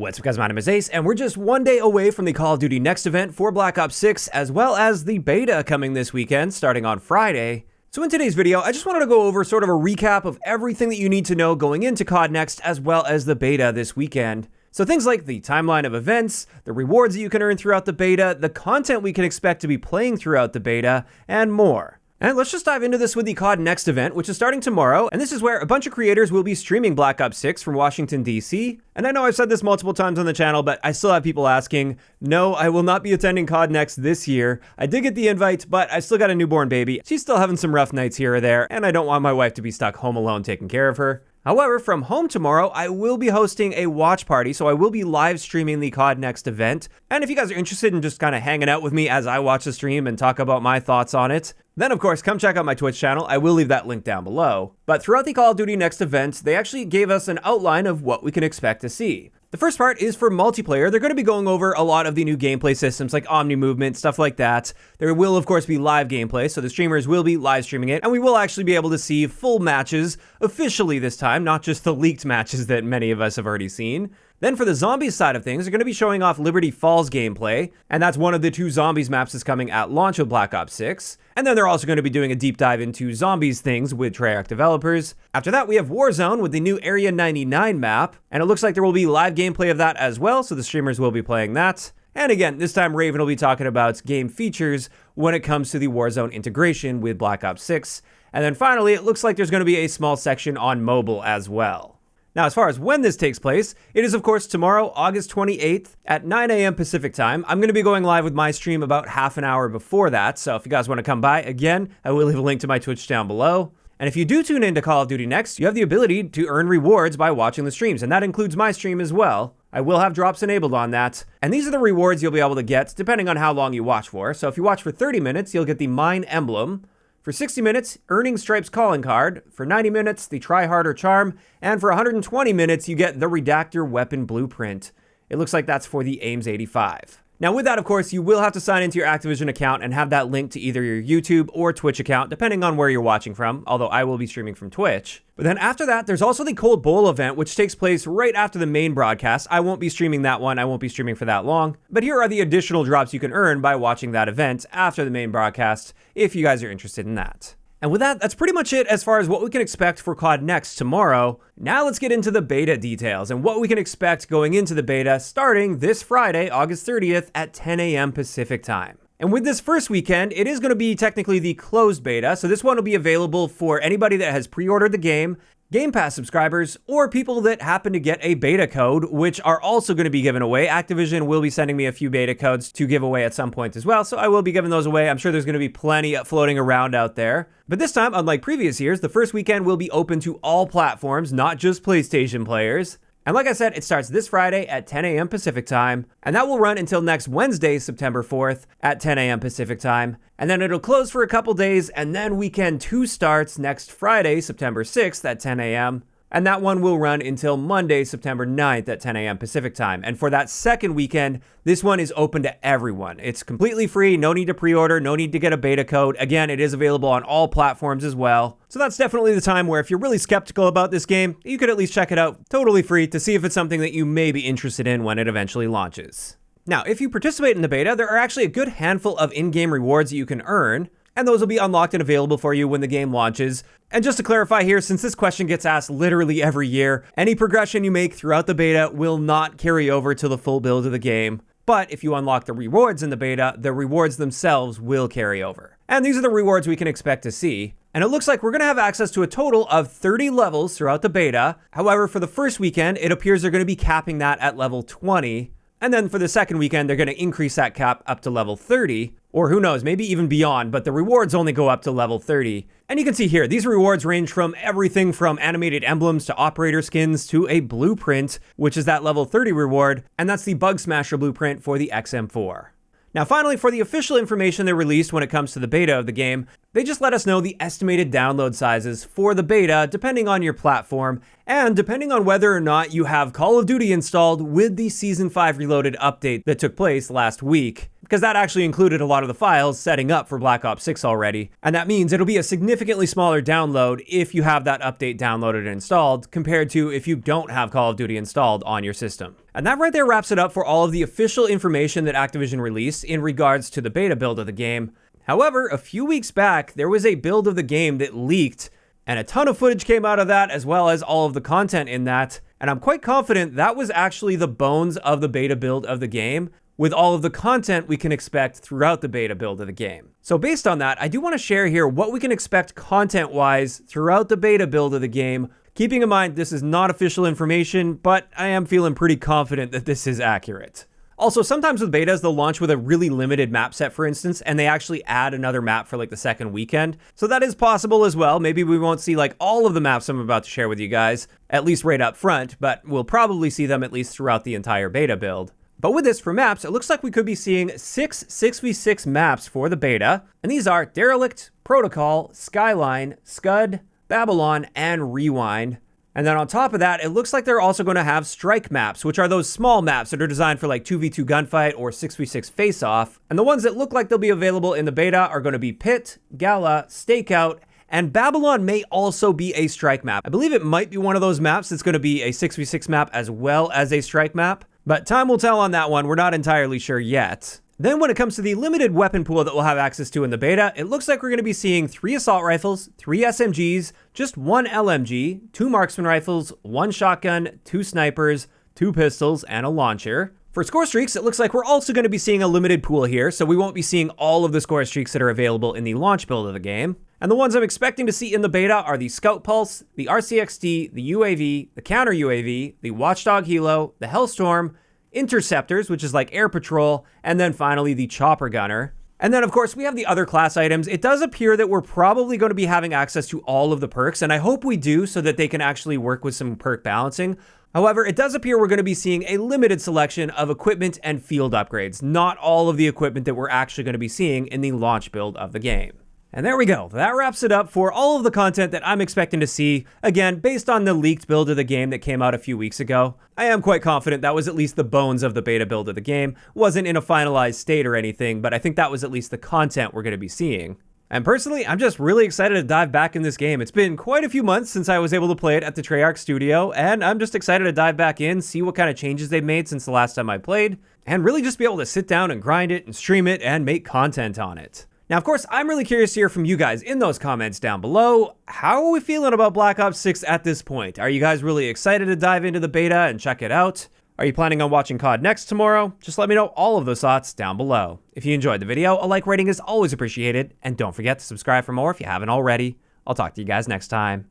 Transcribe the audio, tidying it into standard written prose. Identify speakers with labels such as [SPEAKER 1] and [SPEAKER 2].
[SPEAKER 1] What's up guys, my name is Ace, and we're just one day away from the Call of Duty Next event for Black Ops 6, as well as the beta coming this weekend, starting on Friday. So in today's video, I just wanted to go over sort of a recap of everything that you need to know going into CoD Next, as well as the beta this weekend. So things like the timeline of events, the rewards that you can earn throughout the beta, the content we can expect to be playing throughout the beta, and more. And let's just dive into this with the CoD Next event, which is starting tomorrow, and this is where a bunch of creators will be streaming Black Ops 6 from Washington, D.C. And I know I've said this multiple times on the channel, but I still have people asking, no, I will not be attending CoD Next this year. I did get the invite, but I still got a newborn baby. She's still having some rough nights here or there, and I don't want my wife to be stuck home alone taking care of her. However, from home tomorrow, I will be hosting a watch party, so I will be live streaming the CoD Next event. And if you guys are interested in just kind of hanging out with me as I watch the stream and talk about my thoughts on it, then of course, come check out my Twitch channel. I will leave that link down below. But throughout the Call of Duty Next event, they actually gave us an outline of what we can expect to see. The first part is for multiplayer. They're going to be going over a lot of the new gameplay systems like Omni Movement, stuff like that. There will, of course, be live gameplay, so the streamers will be live streaming it, and we will actually be able to see full matches officially this time, not just the leaked matches that many of us have already seen. Then for the zombies side of things, they're going to be showing off Liberty Falls gameplay, and that's one of the two zombies maps that's coming at launch of Black Ops 6. And then they're also going to be doing a deep dive into zombies things with Treyarch developers. After that, we have Warzone with the new Area 99 map, and it looks like there will be live gameplay of that as well, so the streamers will be playing that. And again, this time Raven will be talking about game features when it comes to the Warzone integration with Black Ops 6. And then finally, it looks like there's going to be a small section on mobile as well. Now, as far as when this takes place, it is, of course, tomorrow, August 28th at 9 a.m. Pacific time. I'm going to be going live with my stream about half an hour before that, so if you guys want to come by, again, I will leave a link to my Twitch down below. And if you do tune into Call of Duty Next, you have the ability to earn rewards by watching the streams, and that includes my stream as well. I will have drops enabled on that. And these are the rewards you'll be able to get depending on how long you watch for. So if you watch for 30 minutes, you'll get the Mine Emblem. For 60 minutes, Earning Stripes Calling Card. For 90 minutes, the Try Harder Charm. And for 120 minutes, you get the Redactor Weapon Blueprint. It looks like that's for the Ames 85. Now with that, of course, you will have to sign into your Activision account and have that linked to either your YouTube or Twitch account, depending on where you're watching from, although I will be streaming from Twitch. But then after that, there's also the Cold Bowl event, which takes place right after the main broadcast. I won't be streaming that one. I won't be streaming for that long. But here are the additional drops you can earn by watching that event after the main broadcast, if you guys are interested in that. And with that, that's pretty much it as far as what we can expect for CoD Next tomorrow. Now let's get into the beta details and what we can expect going into the beta starting this Friday, August 30th at 10 a.m. Pacific time. And with this first weekend, it is going to be technically the closed beta, so this one will be available for anybody that has pre-ordered the game, Game Pass subscribers, or people that happen to get a beta code, which are also going to be given away. Activision will be sending me a few beta codes to give away at some point as well, so I will be giving those away. I'm sure there's going to be plenty floating around out there. But this time, unlike previous years, the first weekend will be open to all platforms, not just PlayStation players. And like I said, it starts this Friday at 10 a.m. Pacific time, and that will run until next Wednesday, September 4th at 10 a.m. Pacific time. And then it'll close for a couple days, and then weekend 2 starts next Friday, September 6th at 10 a.m. And that one will run until Monday, September 9th at 10 a.m. Pacific time. And for that second weekend, this one is open to everyone. It's completely free, no need to pre-order, no need to get a beta code. Again, it is available on all platforms as well. So that's definitely the time where if you're really skeptical about this game, you could at least check it out totally free to see if it's something that you may be interested in when it eventually launches. Now, if you participate in the beta, there are actually a good handful of in-game rewards that you can earn, and those will be unlocked and available for you when the game launches. And just to clarify here, since this question gets asked literally every year, any progression you make throughout the beta will not carry over to the full build of the game. But if you unlock the rewards in the beta, the rewards themselves will carry over. And these are the rewards we can expect to see. And it looks like we're going to have access to a total of 30 levels throughout the beta. However, for the first weekend, it appears they're going to be capping that at level 20. And then for the second weekend, they're going to increase that cap up to level 30, or who knows, maybe even beyond, but the rewards only go up to level 30. And you can see here, these rewards range from everything from animated emblems to operator skins to a blueprint, which is that level 30 reward, and that's the Bug Smasher blueprint for the XM4. Now finally, for the official information they released when it comes to the beta of the game, they just let us know the estimated download sizes for the beta depending on your platform, and depending on whether or not you have Call of Duty installed with the Season 5 Reloaded update that took place last week. because that actually included a lot of the files setting up for Black Ops 6 already, and that means it'll be a significantly smaller download if you have that update downloaded and installed compared to if you don't have Call of Duty installed on your system. And that right there wraps it up for all of the official information that Activision released in regards to the beta build of the game. However, a few weeks back, there was a build of the game that leaked, and a ton of footage came out of that, as well as all of the content in that. And I'm quite confident that was actually the bones of the beta build of the game, with all of the content we can expect throughout the beta build of the game. So based on that, I do want to share here what we can expect content-wise throughout the beta build of the game, keeping in mind this is not official information, but I am feeling pretty confident that this is accurate. Also, sometimes with betas, they'll launch with a really limited map set, for instance, and they actually add another map for like the second weekend. So that is possible as well. Maybe we won't see like all of the maps I'm about to share with you guys, at least right up front, but we'll probably see them at least throughout the entire beta build. But with this, for maps, it looks like we could be seeing 6 6v6 maps for the beta, and these are Derelict, Protocol, Skyline, Scud, Babylon, and Rewind. And then on top of that, it looks like they're also going to have strike maps, which are those small maps that are designed for like 2v2 gunfight or 6v6 face-off. And the ones that look like they'll be available in the beta are going to be Pit, Gala, Stakeout, and Babylon may also be a strike map. I believe it might be one of those maps that's going to be a 6v6 map as well as a strike map, but time will tell on that one. We're not entirely sure yet. Then when it comes to the limited weapon pool that we'll have access to in the beta, it looks like we're going to be seeing 3 assault rifles, 3 SMGs, just 1 LMG, 2 marksman rifles, 1 shotgun, 2 snipers, 2 pistols, and a launcher. For score streaks, it looks like we're also going to be seeing a limited pool here, so we won't be seeing all of the score streaks that are available in the launch build of the game. And the ones I'm expecting to see in the beta are the Scout Pulse, the RCXD, the UAV, the Counter UAV, the Watchdog Helo, the Hellstorm, Interceptors, which is like air patrol, and then finally the Chopper Gunner. And then of course we have the other class items. It does appear that we're probably going to be having access to all of the perks, and I hope we do so that they can actually work with some perk balancing. However, it does appear we're going to be seeing a limited selection of equipment and field upgrades, not all of the equipment that we're actually going to be seeing in the launch build of the game. And there we go. That wraps it up for all of the content that I'm expecting to see. Again, based on the leaked build of the game that came out a few weeks ago, I am quite confident that was at least the bones of the beta build of the game. Wasn't in a finalized state or anything, but I think that was at least the content we're going to be seeing. And personally, I'm just really excited to dive back in this game. It's been quite a few months since I was able to play it at the Treyarch studio, and I'm just excited to dive back in, see what kind of changes they've made since the last time I played, and really just be able to sit down and grind it and stream it and make content on it. Now, of course, I'm really curious to hear from you guys in those comments down below. How are we feeling about Black Ops 6 at this point? Are you guys really excited to dive into the beta and check it out? Are you planning on watching CoD NEXT tomorrow? Just let me know all of those thoughts down below. If you enjoyed the video, a like rating is always appreciated, and don't forget to subscribe for more if you haven't already. I'll talk to you guys next time.